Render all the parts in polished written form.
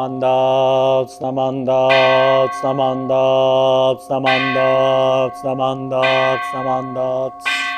まんだつなまんだつなまんだつなまんだつなまんだつなまんだつ。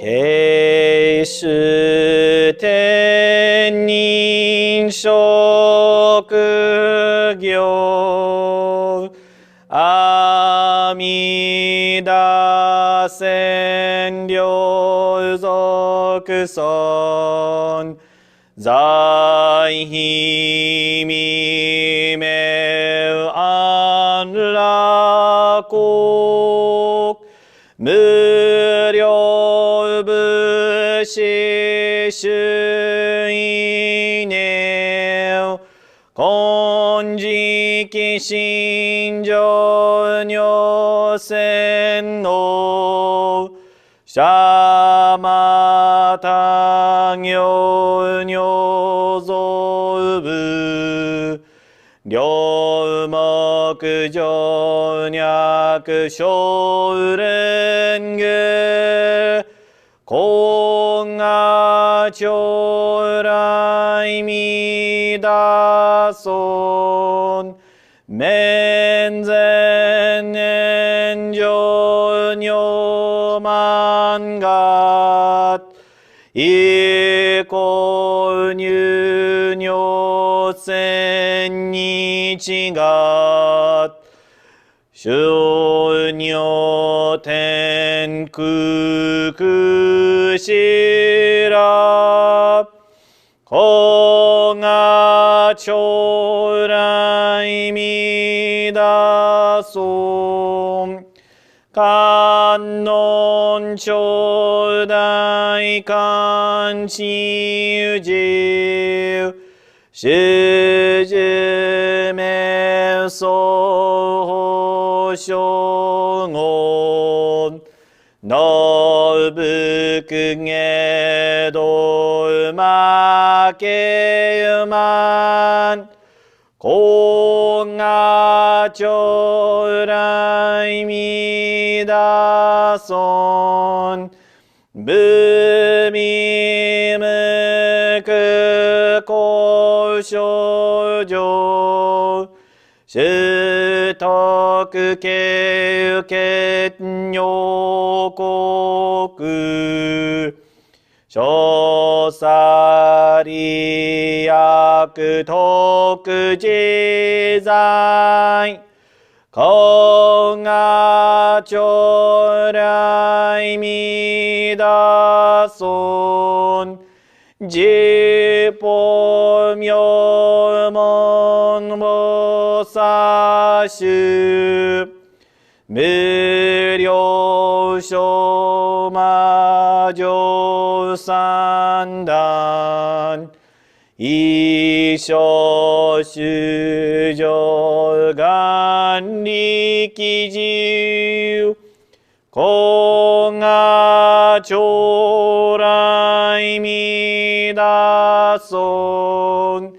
慶主天人職業阿弥陀千両族尊在非未明安楽国無量武士主意念金色心情如洗脳シャマタ行如造部両目上脈小蓮華根が将来弥陀尊面前年上如満月以降入如千日月修如天空しら子が将来弥陀尊観音頂戴観世宇宙始終瞑想正言のぶくげどまけゆまんこが将来弥陀尊無味無苦高症状取得経血尿国小さり薬特自在子が将来弥陀尊自法名門菩薩衆無量小魔女三段一生衆生願力自子が将来弥陀尊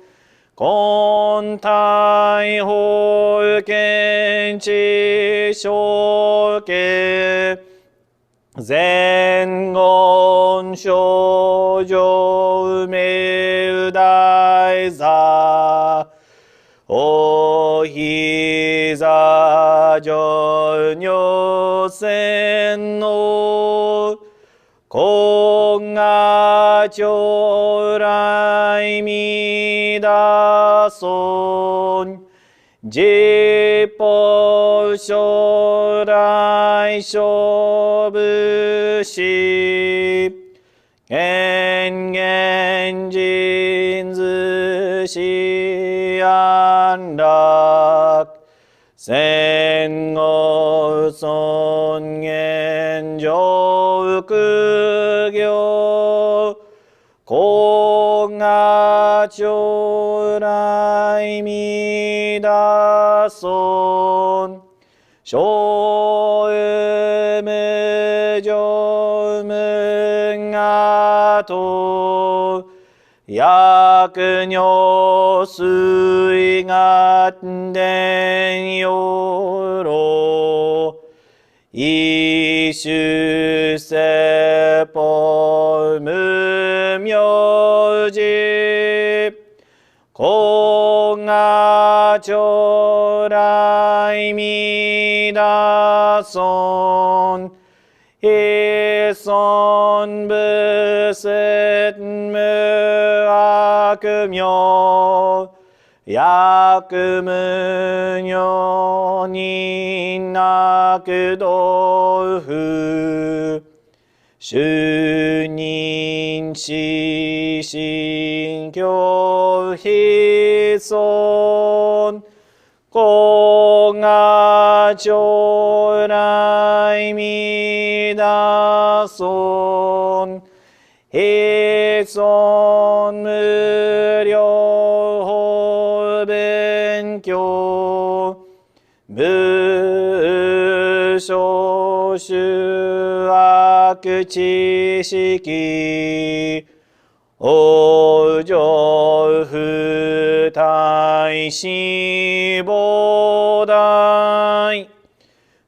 根体法見知正見前言症状名大座おひざ上如洗脳根が将来弥陀尊十法将来勝負し変幻人図し安楽戦後尊厳上苦行子将来見出そう小無常無我と薬如水月伝よろ一種説法無明寺公が将来見出そう非尊不説無悪名薬無如になく道夫主任死心教非尊公が将来見出そう非尊無量法勉強無所主悪知識往生不退死菩提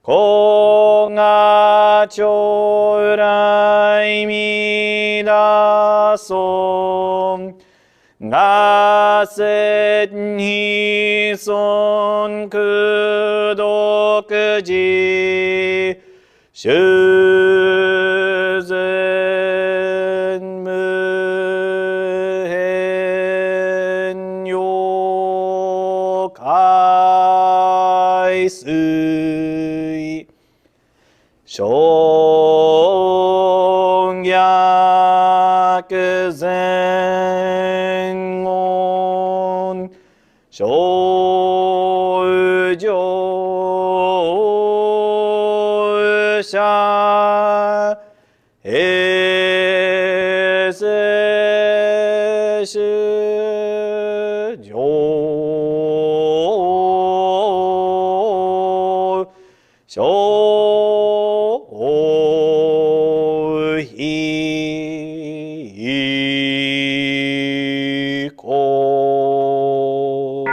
公が将来見出そう我説非尊功徳寺修善無変容海水正逆前言正常者平成主上小非公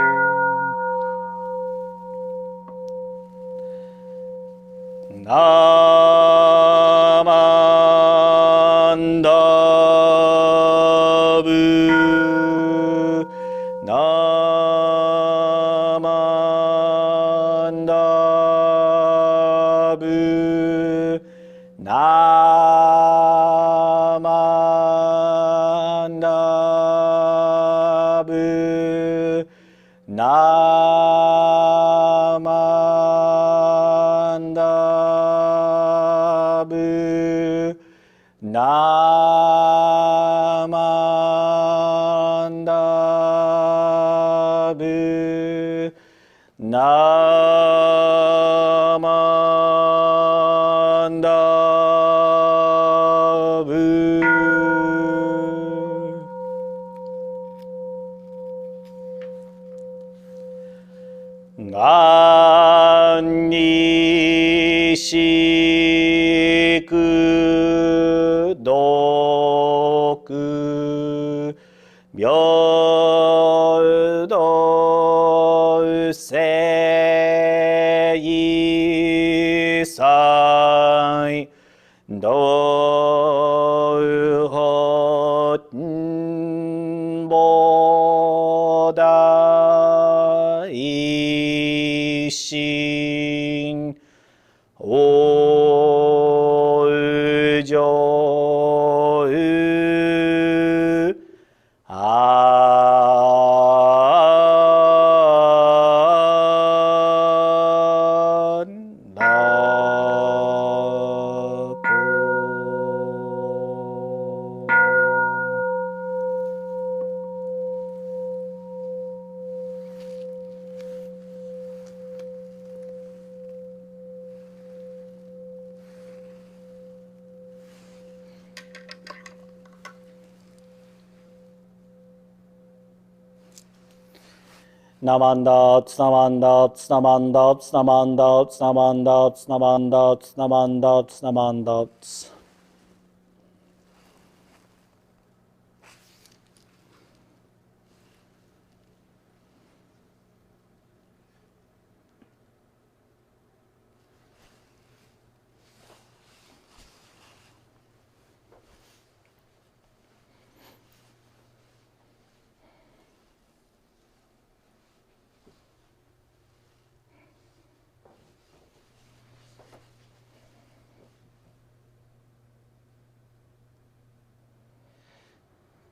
ナマンダブナマンダブナマンダブナマンダブナマンダブナマンダブがんにしく毒平等聖祭道法菩提心往生 Namanda, Namanda, Namanda, Namanda, Namanda, Namanda, Namanda, Namanda.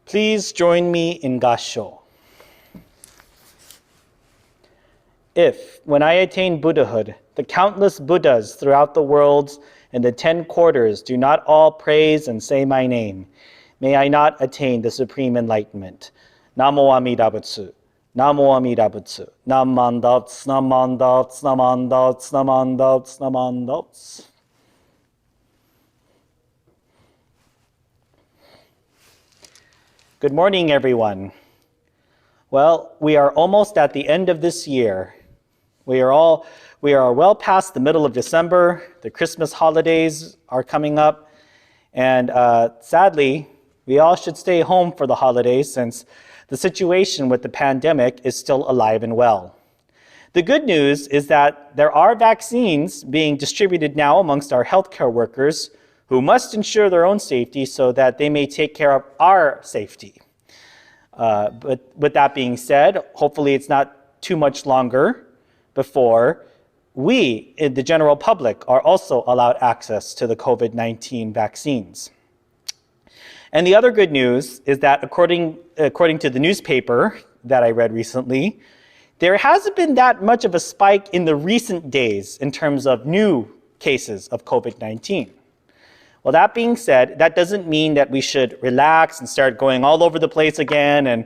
Please join me in Gassho. If, when I attain Buddhahood, the countless Buddhas throughout the world and the 10 quarters do not all praise and say my name, may I not attain the supreme enlightenment. Namo Amida Butsu. Namo Amida Butsu. Namandats, namandats, namandats, namandats, namandats. Good morning, everyone. Well, we are almost at the end of this year. We are well past the middle of December. The Christmas holidays are coming up. And sadly, we all should stay home for the holidays since the situation with the pandemic is still alive and well. The good news is that there are vaccines being distributed now amongst our healthcare workers who must ensure their own safety so that they may take care of our safety. But with that being said, hopefully it's not too much longer before we, in the general public, are also allowed access to the COVID-19 vaccines. And the other good news is that according to the newspaper that I read recently, there hasn't been that much of a spike in the recent days in terms of new cases of COVID-19. Well, that being said, that doesn't mean that we should relax and start going all over the place again and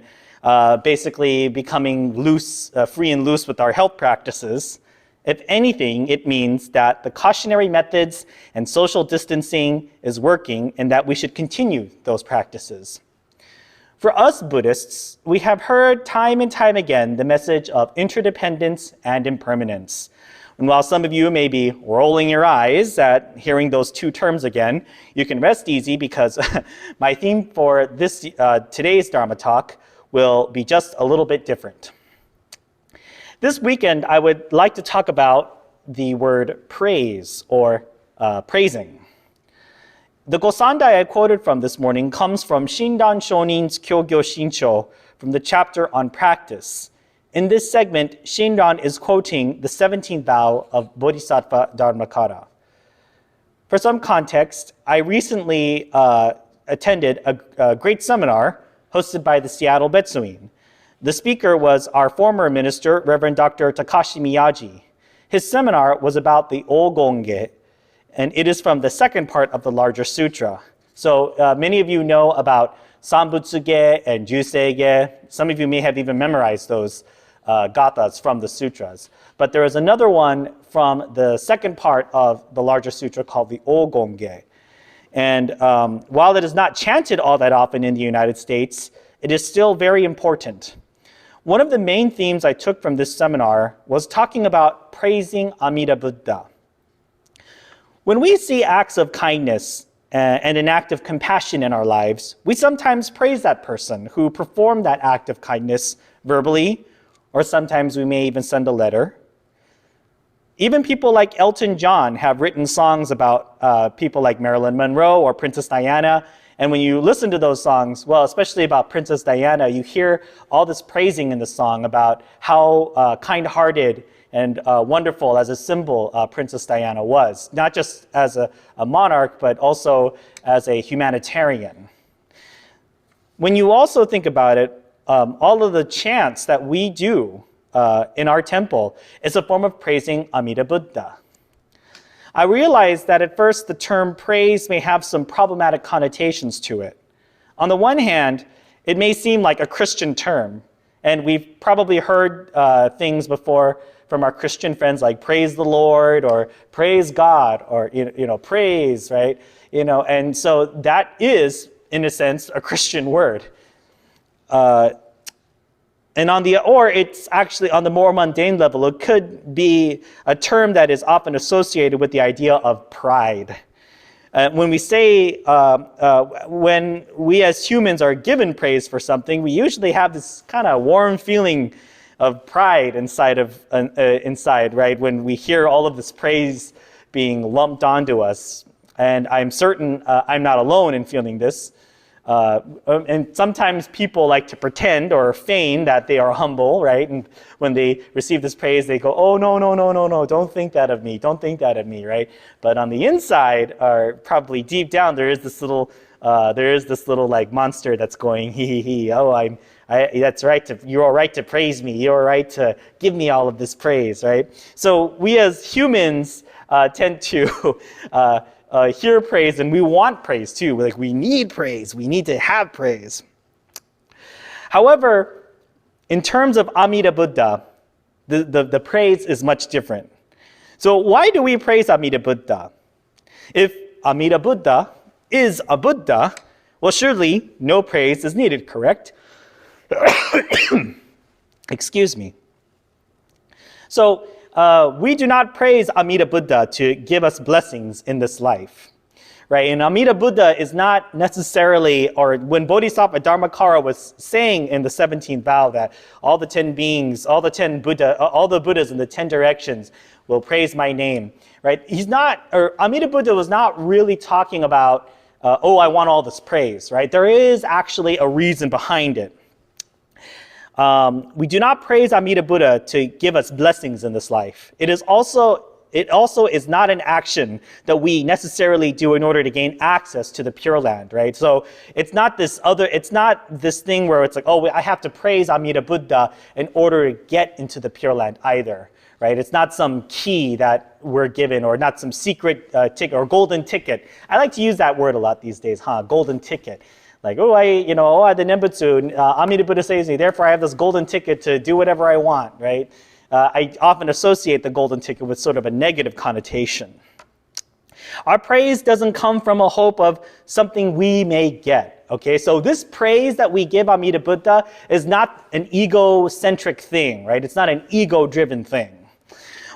basically becoming loose, free and loose with our health practices. If anything, it means that the cautionary methods and social distancing is working and that we should continue those practices. For us Buddhists, we have heard time and time again the message of interdependence and impermanence. And while some of you may be rolling your eyes at hearing those two terms again, you can rest easy because my theme for this today's Dharma talk will be just a little bit different. This weekend, I would like to talk about the word praise or praising. The Gosandai I quoted from this morning comes from Shinran Shonin's Jodo Shinshu from the chapter on practice. In this segment, Shinran is quoting the 17th vow of Bodhisattva Dharmakara. For some context, I recently attended a great seminar hosted by the Seattle Betsuin. The speaker was our former minister, Reverend Dr. Takashi Miyaji. His seminar was about the Ogonge, and it is from the second part of the larger sutra. So many of you know about Sambutsuge and Juseige. Some of you may have even memorized those gathas from the sutras. But there is another one from the second part of the larger sutra called the Ogonge. And while it is not chanted all that often in the United States, it is still very important. One of the main themes I took from this seminar was talking about praising Amida Buddha. When we see acts of kindness and an act of compassion in our lives, we sometimes praise that person who performed that act of kindness verbally, or sometimes we may even send a letter. Even people like Elton John have written songs about people like Marilyn Monroe or Princess Diana. And when you listen to those songs, well, especially about Princess Diana, you hear all this praising in the song about how kind-hearted and wonderful as a symbol Princess Diana was, not just as a monarch, but also as a humanitarian. When you also think about it, all of the chants that we do in our temple is a form of praising Amida Buddha. I realized that at first the term praise may have some problematic connotations to it. On the one hand, it may seem like a Christian term, and we've probably heard things before from our Christian friends like praise the Lord or praise God or praise, right? And so that is, in a sense, a Christian word. And or it's actually on the more mundane level, it could be a term that is often associated with the idea of pride. When we say, when we as humans are given praise for something, we usually have this kind of warm feeling of pride inside, right? When we hear all of this praise being lumped onto us. And I'm certain I'm not alone in feeling this. And sometimes people like to pretend or feign that they are humble, right? And when they receive this praise, they go, oh, no, don't think that of me, right? But on the inside, or probably deep down, there is this little like monster that's going, hee, oh, that's right, you're right to praise me, you're right to give me all of this praise, right? So we as humans tend to hear praise, and we want praise too. Like, we need praise. We need to have praise. However, in terms of Amida Buddha, the praise is much different. So why do we praise Amida Buddha? If Amida Buddha is a Buddha, well, surely no praise is needed, correct? Excuse me. So, we do not praise Amida Buddha to give us blessings in this life, right? And Amida Buddha is not necessarily, or when Bodhisattva Dharmakara was saying in the 17th vow that all the 10 beings, all the Buddhas in the 10 directions will praise my name, right? Amida Buddha was not really talking about, I want all this praise, right? There is actually a reason behind it. We do not praise Amida Buddha to give us blessings in this life. It also is not an action that we necessarily do in order to gain access to the Pure Land, right? So it's not this thing where it's like, oh, I have to praise Amida Buddha in order to get into the Pure Land either, right? It's not some key that we're given, or not some secret ticket or golden ticket. I like to use that word a lot these days, golden ticket. Like, the Nembutsu, Amida Buddha saves me, therefore I have this golden ticket to do whatever I want, right? I often associate the golden ticket with sort of a negative connotation. Our praise doesn't come from a hope of something we may get, okay? So this praise that we give Amida Buddha is not an egocentric thing, right? It's not an ego-driven thing.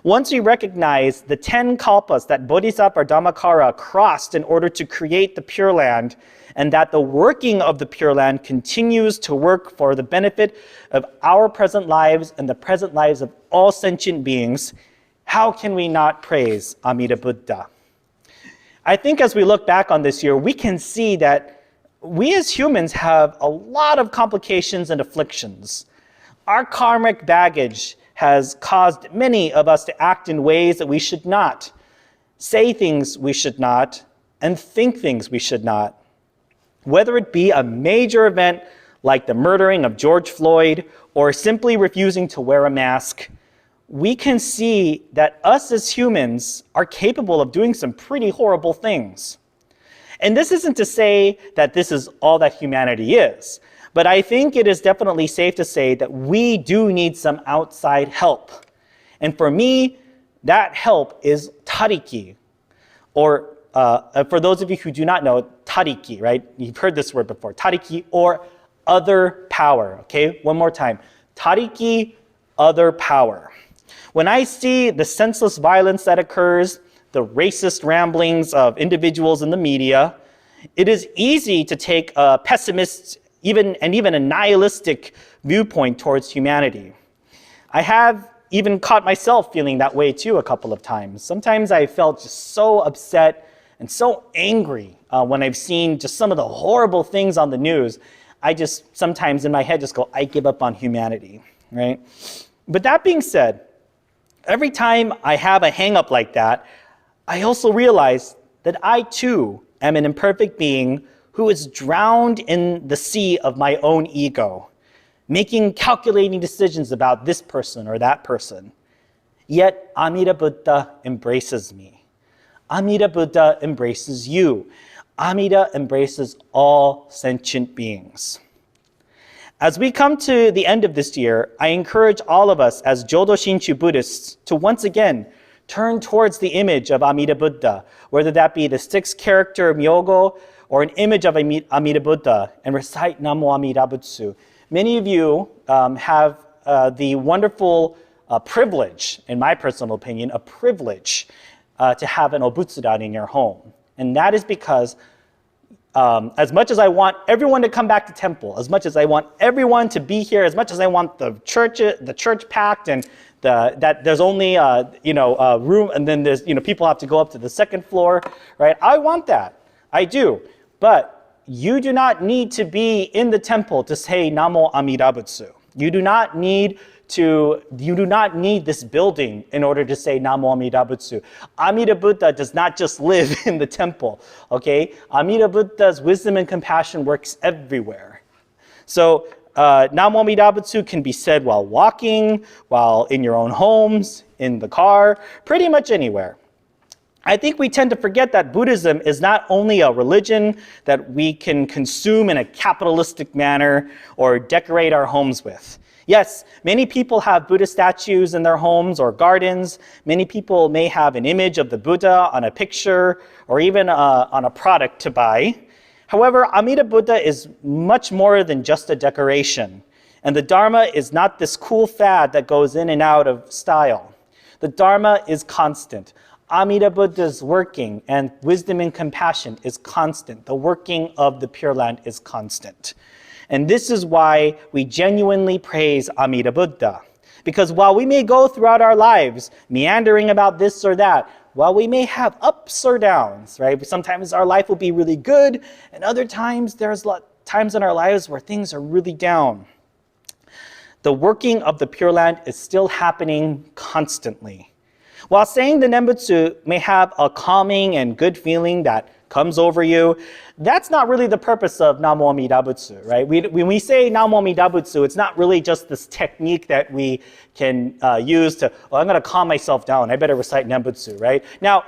Once we recognize the 10 kalpas that Bodhisattva Dhammakara crossed in order to create the Pure Land, and that the working of the Pure Land continues to work for the benefit of our present lives and the present lives of all sentient beings, how can we not praise Amida Buddha? I think as we look back on this year, we can see that we as humans have a lot of complications and afflictions. Our karmic baggage has caused many of us to act in ways that we should not, say things we should not, and think things we should not. Whether it be a major event like the murdering of George Floyd, or simply refusing to wear a mask, we can see that us as humans are capable of doing some pretty horrible things. And this isn't to say that this is all that humanity is, but I think it is definitely safe to say that we do need some outside help. And for me, that help is tariki, or for those of you who do not know, tariki, right? You've heard this word before, tariki, or other power, okay? One more time, tariki, other power. When I see the senseless violence that occurs, the racist ramblings of individuals in the media, it is easy to take a pessimist, even a nihilistic viewpoint towards humanity. I have even caught myself feeling that way too a couple of times. Sometimes I felt just so upset and so angry when I've seen just some of the horrible things on the news. I just sometimes in my head just go, I give up on humanity, right? But that being said, every time I have a hang-up like that, I also realize that I too am an imperfect being who is drowned in the sea of my own ego, making calculating decisions about this person or that person. Yet Amida Buddha embraces me. Amida Buddha embraces you. Amida embraces all sentient beings. As we come to the end of this year, I encourage all of us as Jodo Shinshu Buddhists to once again turn towards the image of Amida Buddha, whether that be the 6th character Myogo or an image of Amida Buddha, and recite Namo Amida Butsu. Many of you have the wonderful privilege, in my personal opinion, a privilege to have an obutsudan in your home. And that is because as much as I want everyone to come back to temple, as much as I want everyone to be here, as much as I want the church packed, and that there's only room, and then there's people have to go up to the second floor, right? I want that, I do, but you do not need to be in the temple to say Namo Amida Butsu. You do not need this building in order to say Namo Amida Butsu. Amida Buddha does not just live in the temple, okay? Amida Buddha's wisdom and compassion works everywhere. So Namo Amida Butsu can be said while walking, while in your own homes, in the car, pretty much anywhere. I think we tend to forget that Buddhism is not only a religion that we can consume in a capitalistic manner or decorate our homes with. Yes, many people have Buddha statues in their homes or gardens. Many people may have an image of the Buddha on a picture or even on a product to buy. However, Amida Buddha is much more than just a decoration. And the Dharma is not this cool fad that goes in and out of style. The Dharma is constant. Amida Buddha's working and wisdom and compassion is constant. The working of the Pure Land is constant. And this is why we genuinely praise Amida Buddha. Because while we may go throughout our lives meandering about this or that, while we may have ups or downs, right? Sometimes our life will be really good, and other times there's times in our lives where things are really down. The working of the Pure Land is still happening constantly. While saying the Nembutsu may have a calming and good feeling that comes over you, that's not really the purpose of Namo Amida Butsu, right? When we say Namo Amida Butsu, it's not really just this technique that we can use to, I'm going to calm myself down, I better recite Nembutsu, right? Now,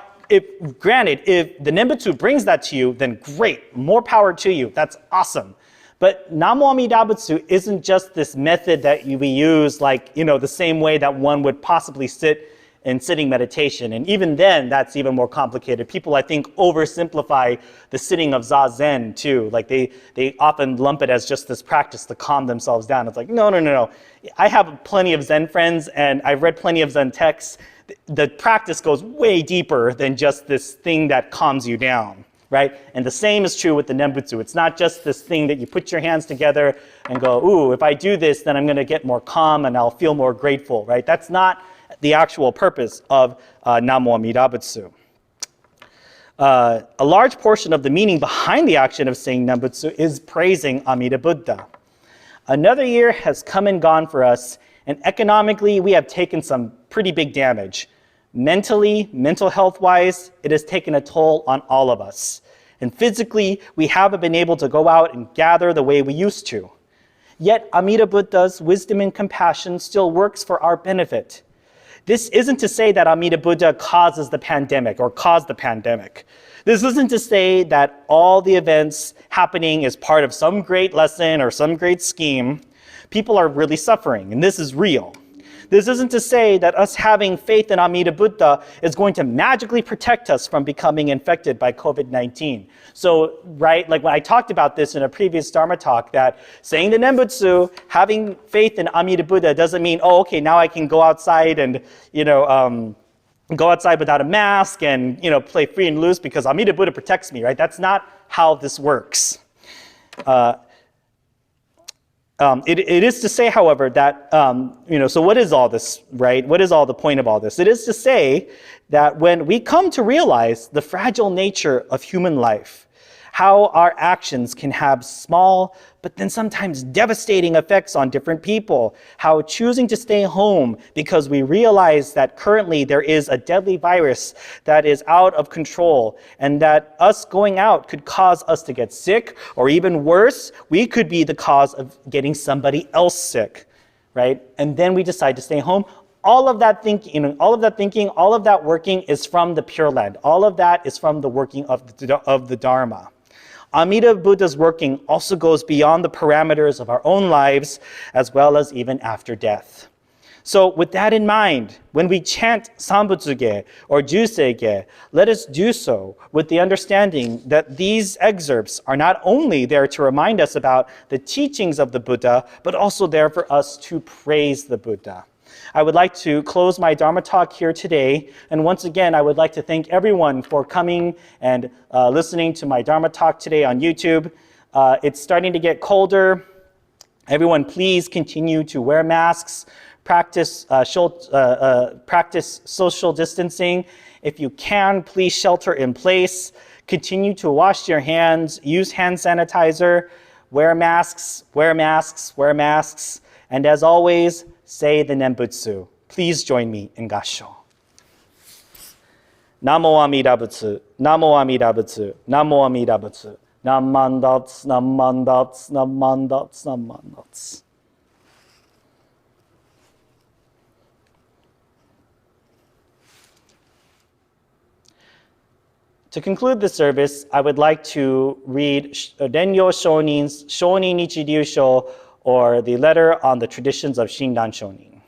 granted, if the Nembutsu brings that to you, then great, more power to you, that's awesome. But Namo Amida Butsu isn't just this method that we use the same way that one would possibly sit in sitting meditation. And even then, that's even more complicated. People, I think, oversimplify the sitting of Zazen too. They often lump it as just this practice to calm themselves down. It's like, no. I have plenty of Zen friends, and I've read plenty of Zen texts. The practice goes way deeper than just this thing that calms you down, right? And the same is true with the Nembutsu. It's not just this thing that you put your hands together and go, ooh, if I do this, then I'm going to get more calm and I'll feel more grateful, right? That's not the actual purpose of Namo Amida Butsu. A large portion of the meaning behind the action of saying Nembutsu is praising Amida Buddha. Another year has come and gone for us, and economically we have taken some pretty big damage. Mentally, mental health-wise, it has taken a toll on all of us. And physically, we haven't been able to go out and gather the way we used to. Yet Amida Buddha's wisdom and compassion still works for our benefit. This isn't to say that Amida Buddha causes the pandemic or caused the pandemic. This isn't to say that all the events happening is part of some great lesson or some great scheme. People are really suffering, and this is real. This isn't to say that us having faith in Amida Buddha is going to magically protect us from becoming infected by COVID-19. So, right, like when I talked about this in a previous Dharma talk, that saying the Nembutsu, having faith in Amida Buddha doesn't mean, oh, okay, now I can go outside and, go outside without a mask and, play free and loose because Amida Buddha protects me, right? That's not how this works. It is to say, however, that, so what is all this, right? What is all the point of all this? It is to say that when we come to realize the fragile nature of human life, how our actions can have small, but then sometimes devastating effects on different people, how choosing to stay home because we realize that currently there is a deadly virus that is out of control, and that us going out could cause us to get sick, or even worse, we could be the cause of getting somebody else sick, right? And then we decide to stay home. All of that thinking, all of that working is from the Pure Land. All of that is from the working of the Dharma. Amida Buddha's working also goes beyond the parameters of our own lives, as well as even after death. So with that in mind, when we chant Sambutsuge or Jusege, let us do so with the understanding that these excerpts are not only there to remind us about the teachings of the Buddha, but also there for us to praise the Buddha. I would like to close my Dharma talk here today. And once again, I would like to thank everyone for coming and listening to my Dharma talk today on YouTube. It's starting to get colder. Everyone, please continue to wear masks, practice social distancing. If you can, please shelter in place. Continue to wash your hands, use hand sanitizer, wear masks, wear masks, wear masks. And as always, say the Nembutsu. Please join me in Gassho. Namo Amida Butsu, Namo Amida Butsu, Namo Amida Butsu. Nammandats, nammandats, nammandats, nammandats. To conclude the service, I would like to read Renyo Shonin's Shonin Ichiryusho, or the letter on the traditions of Shinran Shonin.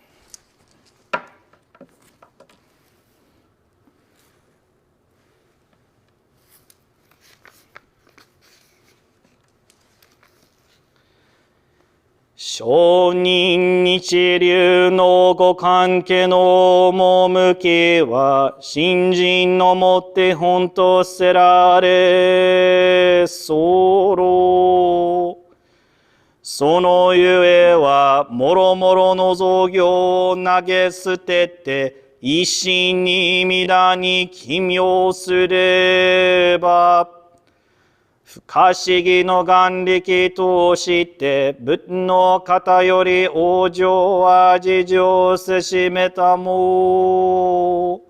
Shonin Ichiryu no go kanke no omomuki wa shinjin no motte honto serare soro. そのゆえはもろもろの造業を投げ捨てて一心に皆に起妙すれば不可思議の眼力として仏の方より往生は事情せしめたも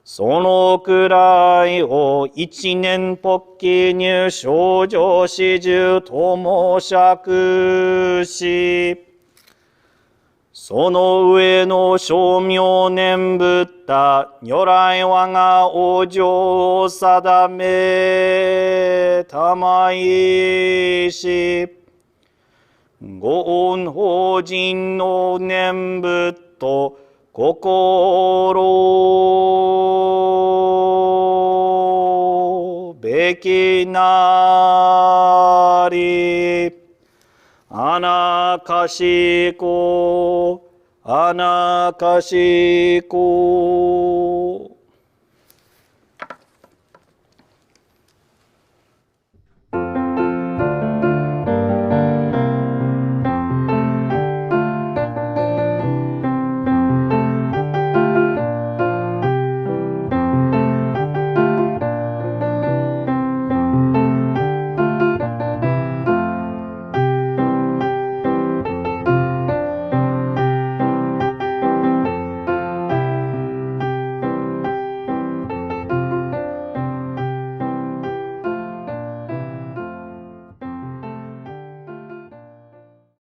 そのくらいを一年発起入少女始終とも釈し、その上の称名念仏った如来我が往生を定めたまいし、ご恩法人の念仏と心べきなり、あなかしこ、あなかしこ。